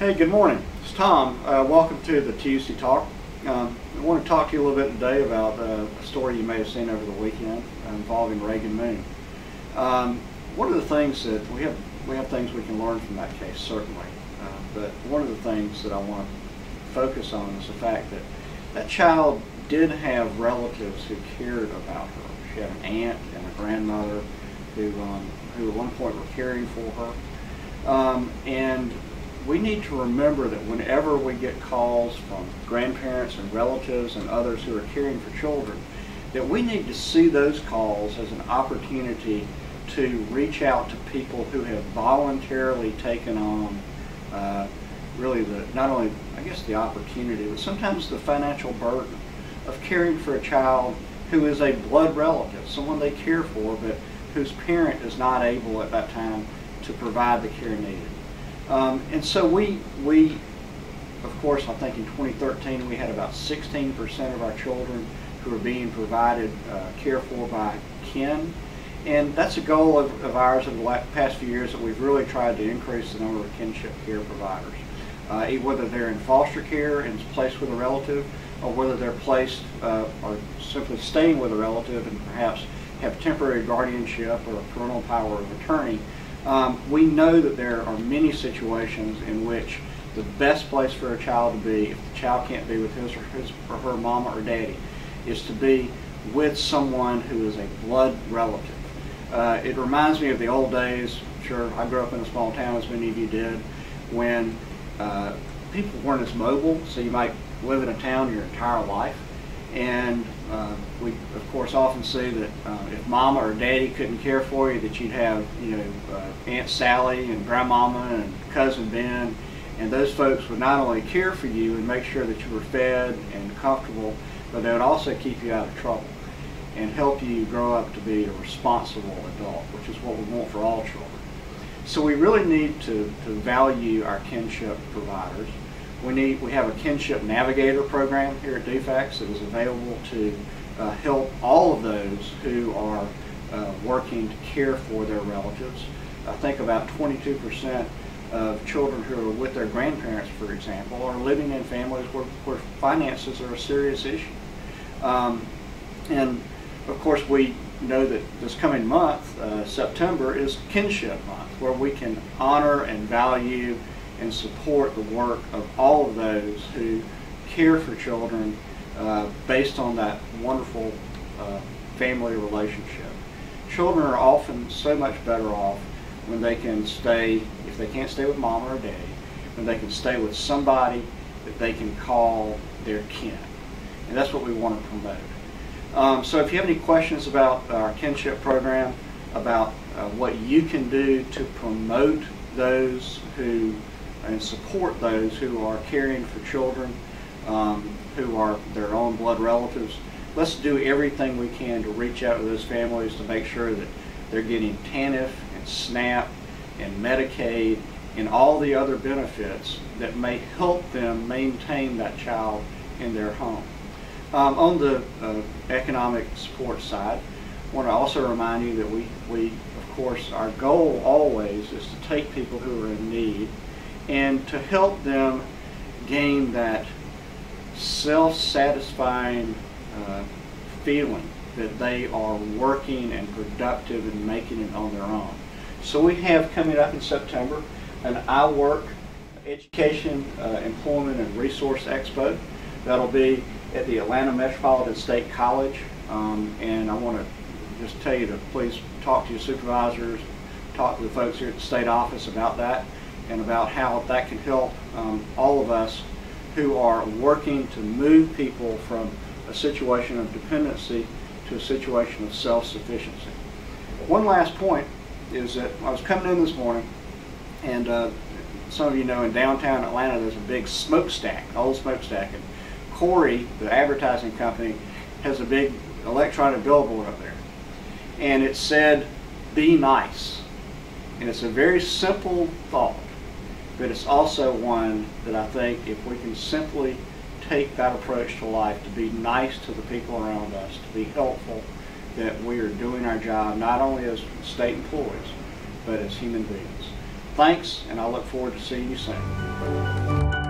Hey, good morning. It's Tom. Welcome to the Tuesday Talk. I want to talk to you a little bit today about a story you may have seen over the weekend involving Reagan Moon. One of the things that we have things we can learn from that case, certainly. But one of the things that I want to focus on is the fact that that child did have relatives who cared about her. She had an aunt and a grandmother who at one point were caring for her. And we need to remember that whenever we get calls from grandparents and relatives and others who are caring for children, that we need to see those calls as an opportunity to reach out to people who have voluntarily taken on really not only, I guess, the opportunity, but sometimes the financial burden of caring for a child who is a blood relative, someone they care for, but whose parent is not able at that time to provide the care needed. And so we, of course, I think in 2013 we had about 16% of our children who were being provided care for by kin. And that's a goal of ours in the past few years, that we've really tried to increase the number of kinship care providers. Whether they're in foster care and placed with a relative, or whether they're placed or simply staying with a relative and perhaps have temporary guardianship or a parental power of attorney. We know that there are many situations in which the best place for a child to be, if the child can't be with his or her mama or daddy, is to be with someone who is a blood relative. It reminds me of the old days. Sure, I grew up in a small town, as many of you did, when people weren't as mobile, so you might live in a town your entire life. And we, of course, often see that if mama or daddy couldn't care for you, that you'd have, Aunt Sally and Grandmama and Cousin Ben, and those folks would not only care for you and make sure that you were fed and comfortable, but they would also keep you out of trouble and help you grow up to be a responsible adult, which is what we want for all children. So we really need to value our kinship providers. We have a kinship navigator program here at DFACS that is available to help all of those who are working to care for their relatives. I think about 22% of children who are with their grandparents, for example, are living in families where finances are a serious issue. And of course, we know that this coming month, September, is Kinship Month, where we can honor and value and support the work of all of those who care for children based on that wonderful family relationship. Children are often so much better off when they can stay, if they can't stay with mama or daddy, when they can stay with somebody that they can call their kin. And that's what we want to promote. So if you have any questions about our kinship program, about what you can do to promote those who and support those who are caring for children who are their own blood relatives, let's do everything we can to reach out to those families to make sure that they're getting TANF and SNAP and Medicaid and all the other benefits that may help them maintain that child in their home. On the economic support side, I want to also remind you that we, of course, our goal always is to take people who are in need and to help them gain that self-satisfying feeling that they are working and productive and making it on their own. So we have coming up in September an I Work Education, Employment and Resource Expo. That'll be at the Atlanta Metropolitan State College, and I want to just tell you to please talk to your supervisors, talk to the folks here at the state office about that, and about how that can help all of us who are working to move people from a situation of dependency to a situation of self-sufficiency. One last point is that I was coming in this morning, and some of you know in downtown Atlanta there's a big smokestack, old smokestack, and Corey, the advertising company, has a big electronic billboard up there, and it said, "Be nice." And it's a very simple thought, but it's also one that I think if we can simply take that approach to life, to be nice to the people around us, to be helpful, that we are doing our job not only as state employees, but as human beings. Thanks, and I look forward to seeing you soon.